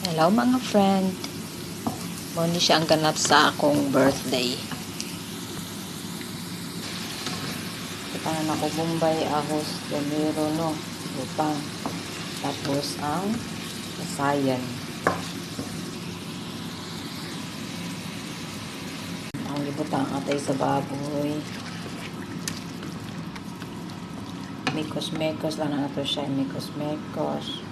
Hello mga friend. Muna siya ang ganap sa akong birthday. Ipanan ako Bombay, ahos, Romero, no? Lupang. Tapos ang kasayan. Ang libutang atay sa baboy. Mekos-mekos lang na ito siya. Mekos-mekos.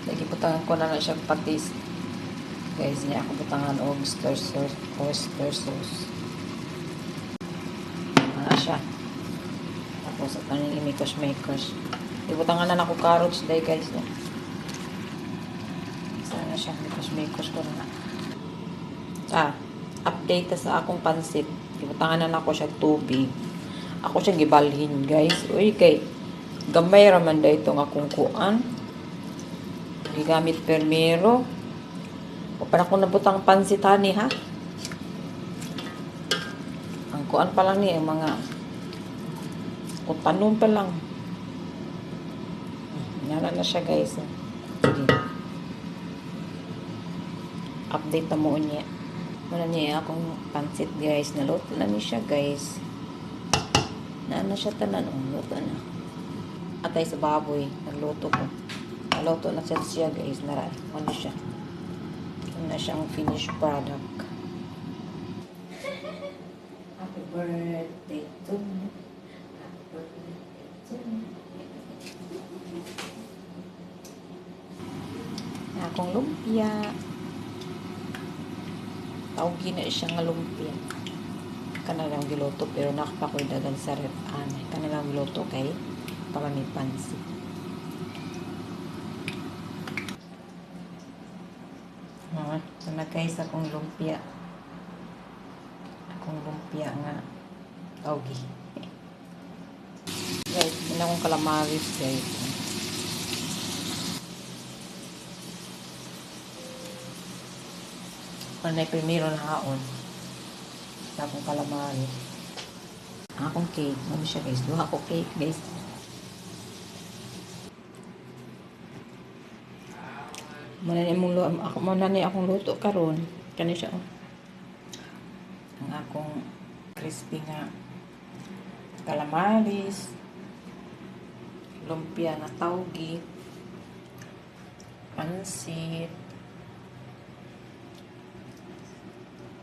Lagi butangan ko na siya patis. Guys, niya ako butangan og oyster sauce. Siya. Tapos at ang imikos-mekos. Ibutangan na ako carrots day guys. Sana siya mikos-mekos ko na. Update sa akong pansit. Ibutangan na ako siya tubig. Ako siya gibalhin guys. Uy kay gamay raman day itong akong kuan. Gigamit permero. O para ko nabutang pansit hani ha. Ang kuan pa lang niya mga tanom pa lang. Nala na siya guys. Sige. Update na mo niya. Muna niya akong pansit guys. Naluto na niya siya guys. Na siya tanan. Luto na. Atay sa baboy. Nagluto ko. Naluto na siya guys. Nara. Ano siya. Ano na siyang finished product. Happy birthday to me. Akong lumpia. Tawag na siya nga lumpia. Kanalang giluto pero nakapakoy dagan sa ref. Kanalang giluto kay para may pansit. Nagkay sa akong lumpia. Akong lumpia nga tawag. Guys, yun akong calamaris guys. Panay primero na haon. Sa akong calamaris. Akong cake. Ano siya guys? Duha ko cake guys. Manani akong luto karon. Kani siya oh. Ang akong crispy nga calamaris. Lumpia na tawgi. Pansit.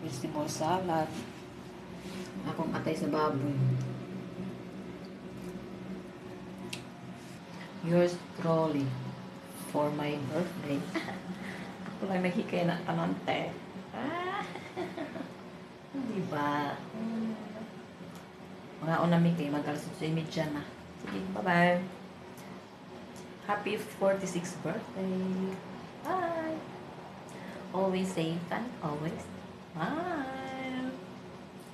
Vegetable salad. Akong atay sa baboy. Yours truly for my birthday. Ako lang naghikay na kanante. Diba? Mga unami kayo, mag-alas 11:30 na. Sige, bye-bye. Happy 46th birthday. Bye. Always safe and always smile.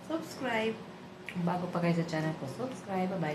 Subscribe. Kung bago pa kayo sa channel ko, subscribe. Bye-bye.